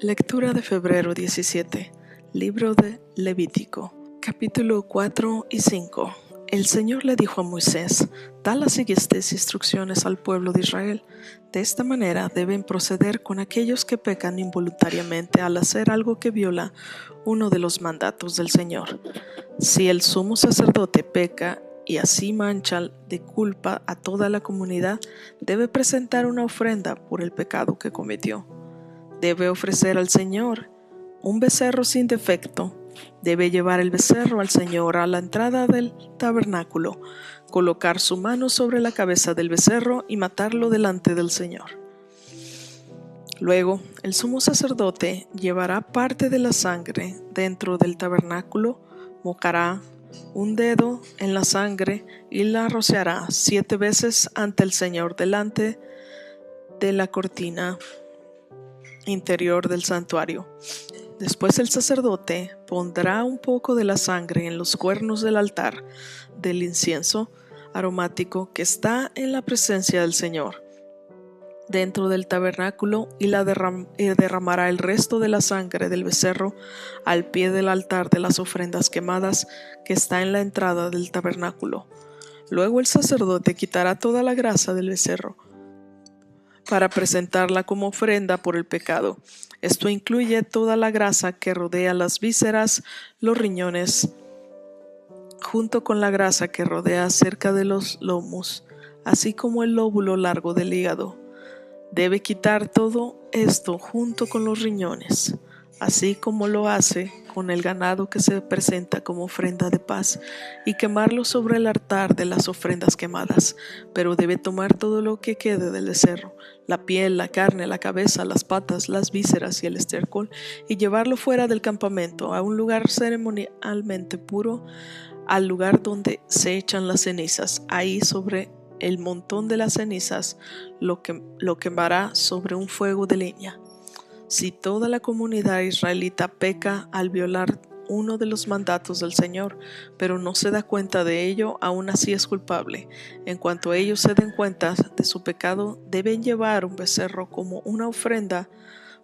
Lectura de febrero 17, libro de Levítico, capítulo 4 y 5. El Señor le dijo a Moisés: da las siguientes instrucciones al pueblo de Israel. De esta manera deben proceder con aquellos que pecan involuntariamente al hacer algo que viola uno de los mandatos del Señor. Si el sumo sacerdote peca y así mancha de culpa a toda la comunidad, debe presentar una ofrenda por el pecado que cometió. Debe ofrecer al Señor un becerro sin defecto. Debe llevar el becerro al Señor a la entrada del tabernáculo, colocar su mano sobre la cabeza del becerro y matarlo delante del Señor. Luego, el sumo sacerdote llevará parte de la sangre dentro del tabernáculo, mojará un dedo en la sangre y la rociará 7 veces ante el Señor delante de la cortina interior del santuario. Después el sacerdote pondrá un poco de la sangre en los cuernos del altar del incienso aromático que está en la presencia del Señor dentro del tabernáculo y derramará el resto de la sangre del becerro al pie del altar de las ofrendas quemadas que está en la entrada del tabernáculo. Luego el sacerdote quitará toda la grasa del becerro para presentarla como ofrenda por el pecado. Esto incluye toda la grasa que rodea las vísceras, los riñones, junto con la grasa que rodea cerca de los lomos, así como el lóbulo largo del hígado. Debe quitar todo esto junto con los riñones, así como lo hace con el ganado que se presenta como ofrenda de paz, y quemarlo sobre el altar de las ofrendas quemadas. Pero debe tomar todo lo que quede del becerro, la piel, la carne, la cabeza, las patas, las vísceras y el estiércol, y llevarlo fuera del campamento a un lugar ceremonialmente puro, al lugar donde se echan las cenizas. Ahí sobre el montón de las cenizas lo quemará sobre un fuego de leña. Si toda la comunidad israelita peca al violar uno de los mandatos del Señor, pero no se da cuenta de ello, aún así es culpable. En cuanto ellos se den cuenta de su pecado, deben llevar un becerro como una ofrenda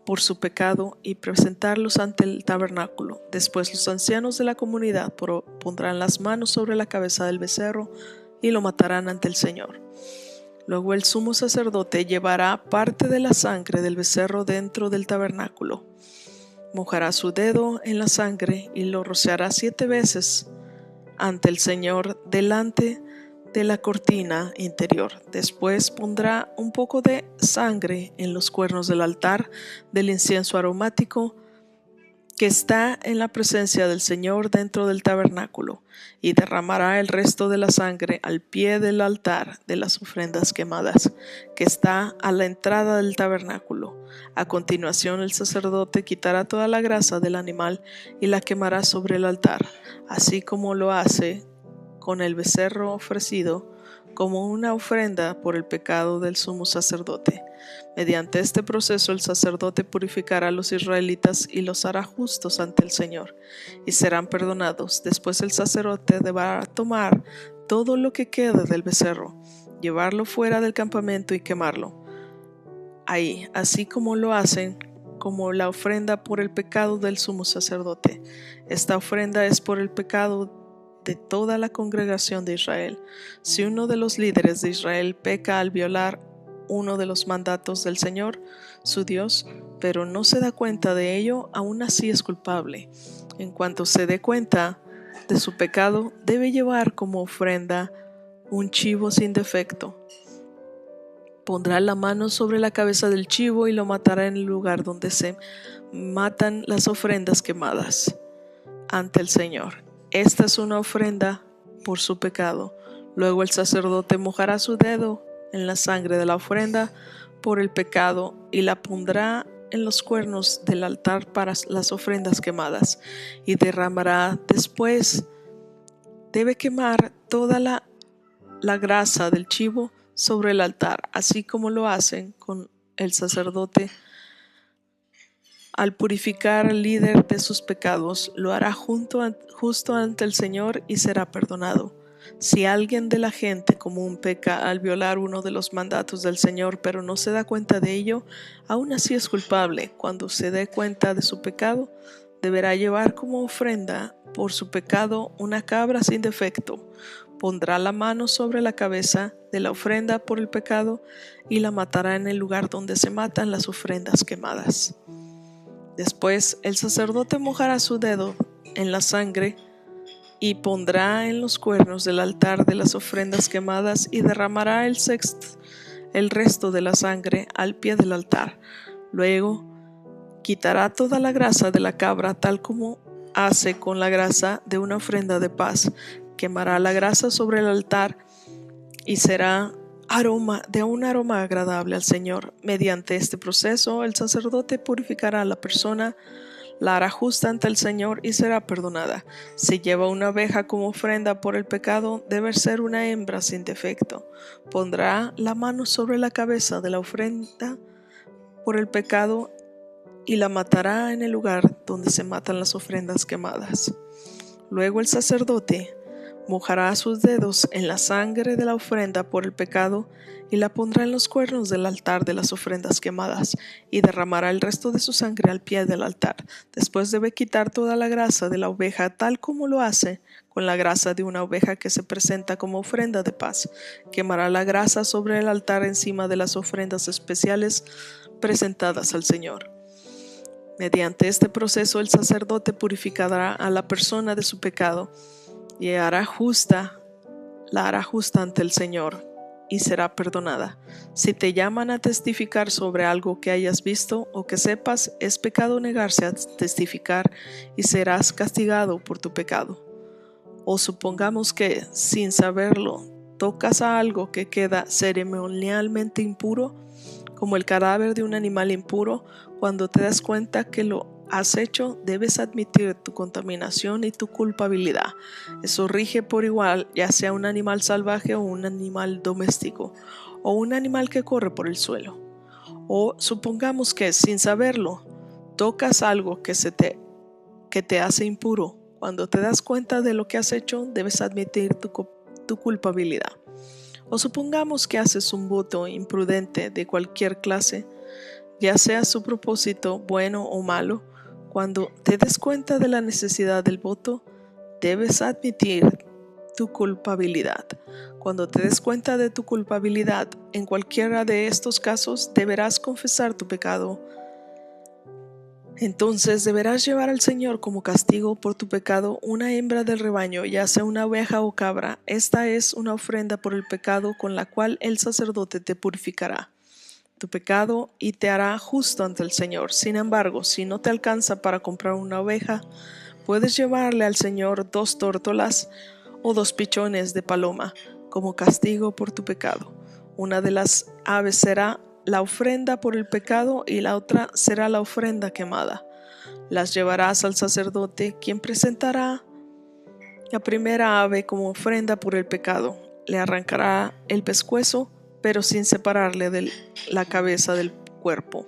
por su pecado y presentarlos ante el tabernáculo. Después los ancianos de la comunidad pondrán las manos sobre la cabeza del becerro y lo matarán ante el Señor. Luego el sumo sacerdote llevará parte de la sangre del becerro dentro del tabernáculo. Mojará su dedo en la sangre y lo rociará 7 veces ante el Señor delante de la cortina interior. Después pondrá un poco de sangre en los cuernos del altar del incienso aromático que está en la presencia del Señor dentro del tabernáculo, y derramará el resto de la sangre al pie del altar de las ofrendas quemadas, que está a la entrada del tabernáculo. A continuación el sacerdote quitará toda la grasa del animal y la quemará sobre el altar, así como lo hace con el becerro ofrecido como una ofrenda por el pecado del sumo sacerdote. Mediante este proceso el sacerdote purificará a los israelitas y los hará justos ante el Señor, y serán perdonados. Después el sacerdote deberá tomar todo lo que quede del becerro, llevarlo fuera del campamento y quemarlo ahí, así como lo hacen como la ofrenda por el pecado del sumo sacerdote. Esta ofrenda es por el pecado de toda la congregación de Israel. Si uno de los líderes de Israel peca al violar uno de los mandatos del Señor, su Dios, pero no se da cuenta de ello, aún así es culpable. En cuanto se dé cuenta de su pecado, debe llevar como ofrenda un chivo sin defecto. Pondrá la mano sobre la cabeza del chivo y lo matará en el lugar donde se matan las ofrendas quemadas ante el Señor. Esta es una ofrenda por su pecado. Luego el sacerdote mojará su dedo en la sangre de la ofrenda por el pecado y la pondrá en los cuernos del altar para las ofrendas quemadas, y derramará. Después debe quemar toda la grasa del chivo sobre el altar, así como lo hacen con el sacerdote. Al purificar al líder de sus pecados, lo hará justo ante el Señor y será perdonado. Si alguien de la gente común peca al violar uno de los mandatos del Señor, pero no se da cuenta de ello, aún así es culpable. Cuando se dé cuenta de su pecado, deberá llevar como ofrenda por su pecado una cabra sin defecto. Pondrá la mano sobre la cabeza de la ofrenda por el pecado y la matará en el lugar donde se matan las ofrendas quemadas. Después el sacerdote mojará su dedo en la sangre y pondrá en los cuernos del altar de las ofrendas quemadas y derramará el resto de la sangre al pie del altar. Luego quitará toda la grasa de la cabra tal como hace con la grasa de una ofrenda de paz. Quemará la grasa sobre el altar y será de un aroma agradable al Señor. Mediante este proceso el sacerdote purificará a la persona, la hará justa ante el Señor y será perdonada. Si lleva una oveja como ofrenda por el pecado, debe ser una hembra sin defecto. Pondrá la mano sobre la cabeza de la ofrenda por el pecado y la matará en el lugar donde se matan las ofrendas quemadas. Luego el sacerdote mojará sus dedos en la sangre de la ofrenda por el pecado y la pondrá en los cuernos del altar de las ofrendas quemadas y derramará el resto de su sangre al pie del altar. Después debe quitar toda la grasa de la oveja tal como lo hace con la grasa de una oveja que se presenta como ofrenda de paz. Quemará la grasa sobre el altar encima de las ofrendas especiales presentadas al Señor. Mediante este proceso el sacerdote purificará a la persona de su pecado y la hará justa ante el Señor y será perdonada. Si te llaman a testificar sobre algo que hayas visto o que sepas, es pecado negarse a testificar y serás castigado por tu pecado. O supongamos que, sin saberlo, tocas a algo que queda ceremonialmente impuro, como el cadáver de un animal impuro. Cuando te das cuenta que lo has hecho, debes admitir tu contaminación y tu culpabilidad. Eso rige por igual, ya sea un animal salvaje o un animal doméstico, o un animal que corre por el suelo. O supongamos que, sin saberlo, tocas algo que te hace impuro. Cuando te das cuenta de lo que has hecho, debes admitir tu culpabilidad. O supongamos que haces un voto imprudente de cualquier clase, ya sea su propósito bueno o malo. Cuando te des cuenta de la necesidad del voto, debes admitir tu culpabilidad. Cuando te des cuenta de tu culpabilidad en cualquiera de estos casos, deberás confesar tu pecado. Entonces deberás llevar al Señor como castigo por tu pecado una hembra del rebaño, ya sea una oveja o cabra. Esta es una ofrenda por el pecado con la cual el sacerdote te purificará tu pecado y te hará justo ante el Señor. Sin embargo, si no te alcanza para comprar una oveja, puedes llevarle al Señor 2 tórtolas o 2 pichones de paloma como castigo por tu pecado. Una de las aves será la ofrenda por el pecado y la otra será la ofrenda quemada. Las llevarás al sacerdote, quien presentará la primera ave como ofrenda por el pecado. Le arrancará el pescuezo, pero sin separarle de la cabeza del cuerpo.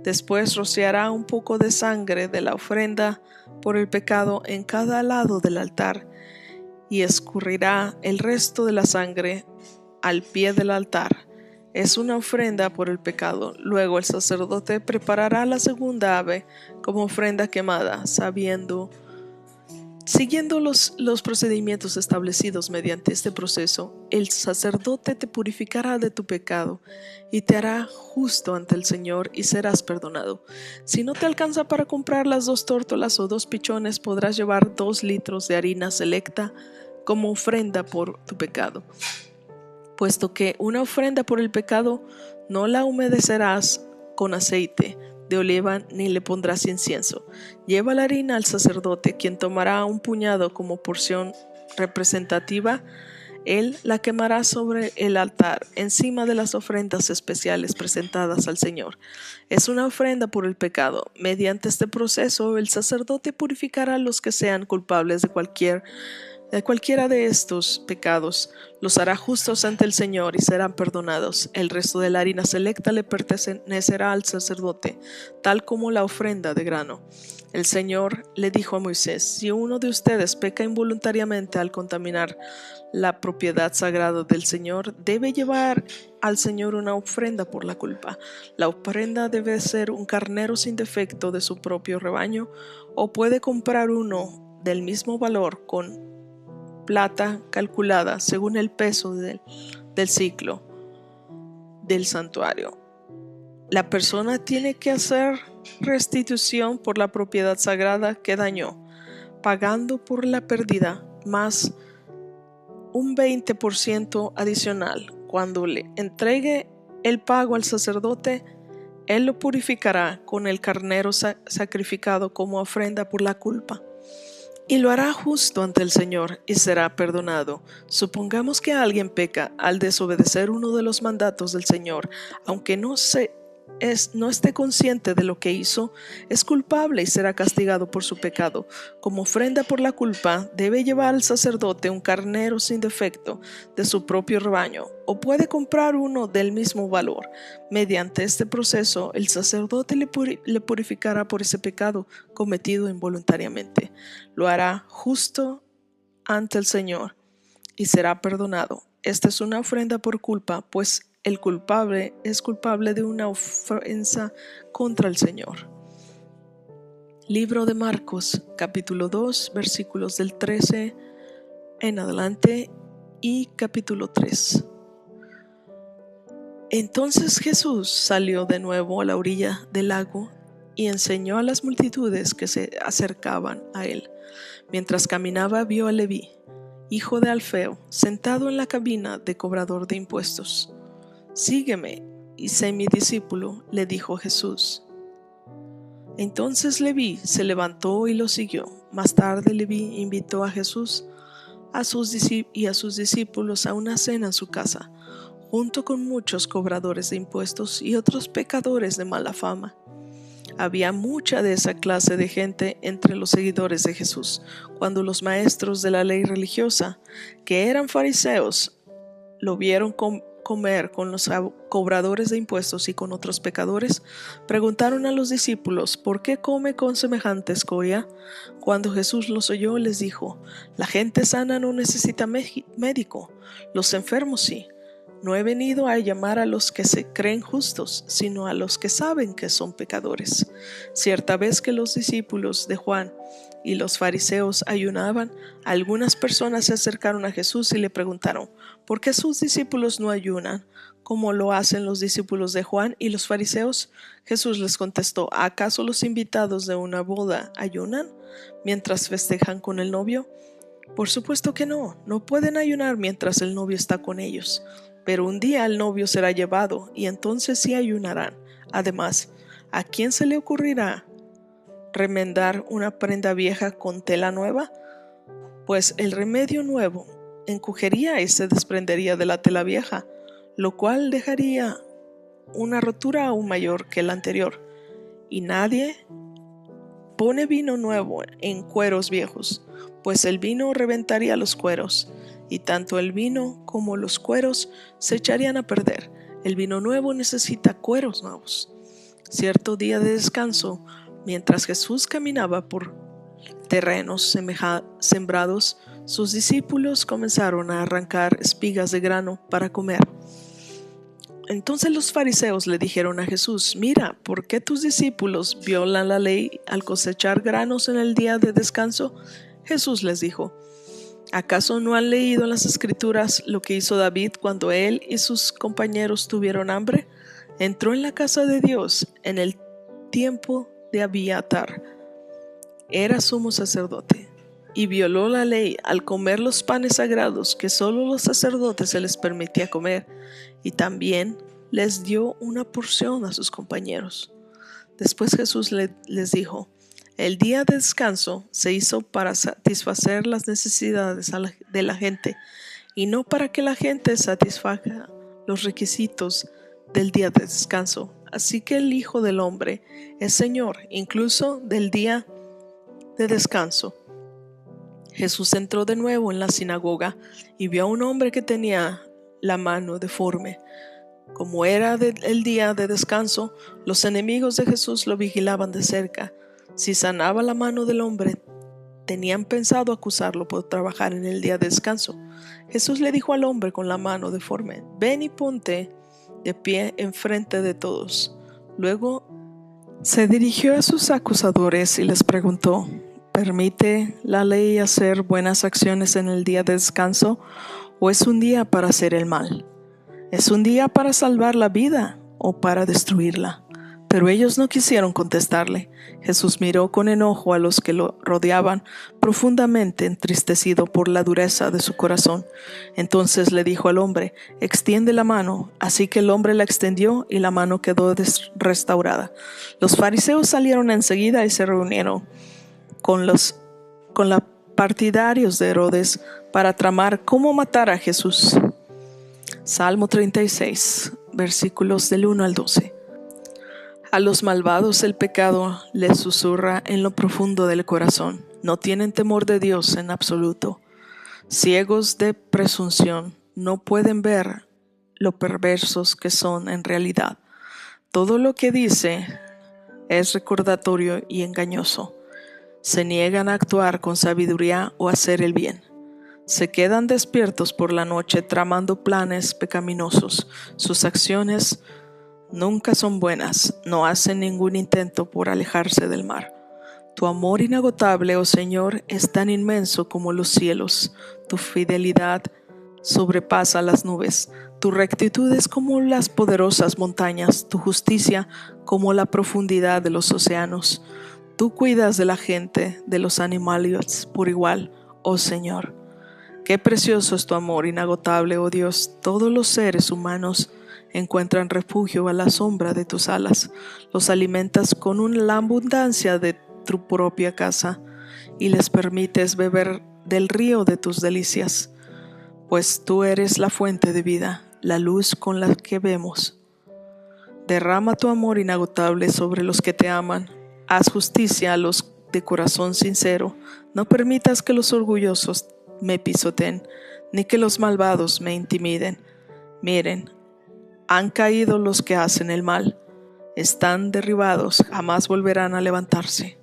Después rociará un poco de sangre de la ofrenda por el pecado en cada lado del altar y escurrirá el resto de la sangre al pie del altar. Es una ofrenda por el pecado. Luego el sacerdote preparará la segunda ave como ofrenda quemada, siguiendo los procedimientos establecidos mediante este proceso. El sacerdote te purificará de tu pecado y te hará justo ante el Señor y serás perdonado. Si no te alcanza para comprar las 2 tórtolas o 2 pichones, podrás llevar 2 litros de harina selecta como ofrenda por tu pecado. Puesto que una ofrenda por el pecado no la humedecerás con aceite de oliva ni le pondrás incienso. Lleva la harina al sacerdote, quien tomará un puñado como porción representativa. Él la quemará sobre el altar, encima de las ofrendas especiales presentadas al Señor. Es una ofrenda por el pecado. Mediante este proceso, el sacerdote purificará a los que sean culpables de cualquier De cualquiera de estos pecados los hará justos ante el Señor y serán perdonados. El resto de la harina selecta le pertenecerá al sacerdote, tal como la ofrenda de grano. El Señor le dijo a Moisés: si uno de ustedes peca involuntariamente al contaminar la propiedad sagrada del Señor, debe llevar al Señor una ofrenda por la culpa. La ofrenda debe ser un carnero sin defecto de su propio rebaño, o puede comprar uno del mismo valor con plata calculada según el peso del ciclo del santuario. La persona tiene que hacer restitución por la propiedad sagrada que dañó, pagando por la pérdida más un 20% adicional. Cuando le entregue el pago al sacerdote, él lo purificará con el carnero sacrificado como ofrenda por la culpa, y lo hará justo ante el Señor y será perdonado. Supongamos que alguien peca al desobedecer uno de los mandatos del Señor, aunque no esté consciente de lo que hizo, es culpable y será castigado por su pecado. Como ofrenda por la culpa, debe llevar al sacerdote un carnero sin defecto de su propio rebaño, o puede comprar uno del mismo valor. Mediante este proceso, el sacerdote le purificará por ese pecado cometido involuntariamente. Lo hará justo ante el Señor y será perdonado. Esta es una ofrenda por culpa, pues el culpable es culpable de una ofensa contra el Señor. Libro de Marcos, capítulo 2, versículos del 13 en adelante y capítulo 3. Entonces Jesús salió de nuevo a la orilla del lago y enseñó a las multitudes que se acercaban a él. Mientras caminaba, vio a Leví, hijo de Alfeo, sentado en la cabina de cobrador de impuestos. Sígueme y sé mi discípulo, le dijo Jesús. Entonces Leví se levantó y lo siguió. Más tarde Leví invitó a Jesús y a sus discípulos a una cena en su casa, junto con muchos cobradores de impuestos y otros pecadores de mala fama. Había mucha de esa clase de gente entre los seguidores de Jesús. Cuando los maestros de la ley religiosa, que eran fariseos, lo vieron comer con los cobradores de impuestos y con otros pecadores, preguntaron a los discípulos: ¿por qué come con semejante escoria? Cuando Jesús los oyó, les dijo: la gente sana no necesita médico, los enfermos sí. No he venido a llamar a los que se creen justos, sino a los que saben que son pecadores. Cierta vez que los discípulos de Juan y los fariseos ayunaban, algunas personas se acercaron a Jesús y le preguntaron: ¿por qué sus discípulos no ayunan, como lo hacen los discípulos de Juan y los fariseos? Jesús les contestó: ¿acaso los invitados de una boda ayunan mientras festejan con el novio? Por supuesto que no, no pueden ayunar mientras el novio está con ellos. Pero un día el novio será llevado y entonces sí ayunarán. Además, ¿a quién se le ocurrirá remendar una prenda vieja con tela nueva? Pues el remedio nuevo encogería y se desprendería de la tela vieja, lo cual dejaría una rotura aún mayor que la anterior. Y nadie pone vino nuevo en cueros viejos, pues el vino reventaría los cueros, y tanto el vino como los cueros se echarían a perder. El vino nuevo necesita cueros nuevos. Cierto día de descanso, mientras Jesús caminaba por terrenos sembrados, sus discípulos comenzaron a arrancar espigas de grano para comer. Entonces los fariseos le dijeron a Jesús: mira, ¿por qué tus discípulos violan la ley al cosechar granos en el día de descanso? Jesús les dijo: ¿acaso no han leído en las Escrituras lo que hizo David cuando él y sus compañeros tuvieron hambre? Entró en la casa de Dios en el tiempo de Abiatar. Era sumo sacerdote y violó la ley al comer los panes sagrados que solo los sacerdotes se les permitía comer, y también les dio una porción a sus compañeros. Después Jesús les dijo: el día de descanso se hizo para satisfacer las necesidades de la gente, y no para que la gente satisfaga los requisitos del día de descanso. Así que el Hijo del Hombre es Señor incluso del día de descanso. Jesús entró de nuevo en la sinagoga y vio a un hombre que tenía la mano deforme. Como era el día de descanso, los enemigos de Jesús lo vigilaban de cerca. Si sanaba la mano del hombre, tenían pensado acusarlo por trabajar en el día de descanso. Jesús le dijo al hombre con la mano deforme: ven y ponte de pie enfrente de todos. Luego se dirigió a sus acusadores y les preguntó: ¿permite la ley hacer buenas acciones en el día de descanso o es un día para hacer el mal? ¿Es un día para salvar la vida o para destruirla? Pero ellos no quisieron contestarle. Jesús miró con enojo a los que lo rodeaban, profundamente entristecido por la dureza de su corazón. Entonces le dijo al hombre: extiende la mano. Así que el hombre la extendió y la mano quedó restaurada. Los fariseos salieron enseguida y se reunieron con los partidarios de Herodes para tramar cómo matar a Jesús. Salmo 36, versículos del 1 al 12. A los malvados el pecado les susurra en lo profundo del corazón. No tienen temor de Dios en absoluto. Ciegos de presunción, no pueden ver lo perversos que son en realidad. Todo lo que dice es recordatorio y engañoso. Se niegan a actuar con sabiduría o a hacer el bien. Se quedan despiertos por la noche tramando planes pecaminosos. Sus acciones nunca son buenas, no hacen ningún intento por alejarse del mar. Tu amor inagotable, oh Señor, es tan inmenso como los cielos. Tu fidelidad sobrepasa las nubes. Tu rectitud es como las poderosas montañas, tu justicia como la profundidad de los océanos. Tú cuidas de la gente, de los animales por igual, oh Señor. Qué precioso es tu amor inagotable, oh Dios. Todos los seres humanos encuentran refugio a la sombra de tus alas. Los alimentas con la abundancia de tu propia casa y les permites beber del río de tus delicias, pues tú eres la fuente de vida, la luz con la que vemos. Derrama tu amor inagotable sobre los que te aman. Haz justicia a los de corazón sincero. No permitas que los orgullosos me pisoteen, ni que los malvados me intimiden. Miren, han caído los que hacen el mal. Están derribados, jamás volverán a levantarse.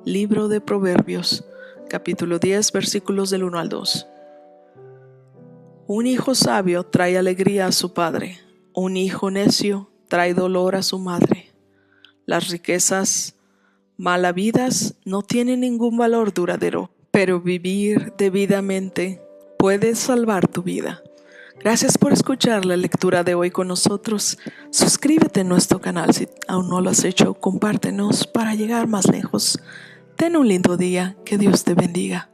Libro de Proverbios, capítulo 10, versículos del 1 al 2. Un hijo sabio trae alegría a su padre. Un hijo necio trae dolor a su madre. Las riquezas mal habidas no tienen ningún valor duradero, pero vivir debidamente puede salvar tu vida. Gracias por escuchar la lectura de hoy con nosotros. Suscríbete a nuestro canal si aún no lo has hecho. Compártenos para llegar más lejos. Ten un lindo día. Que Dios te bendiga.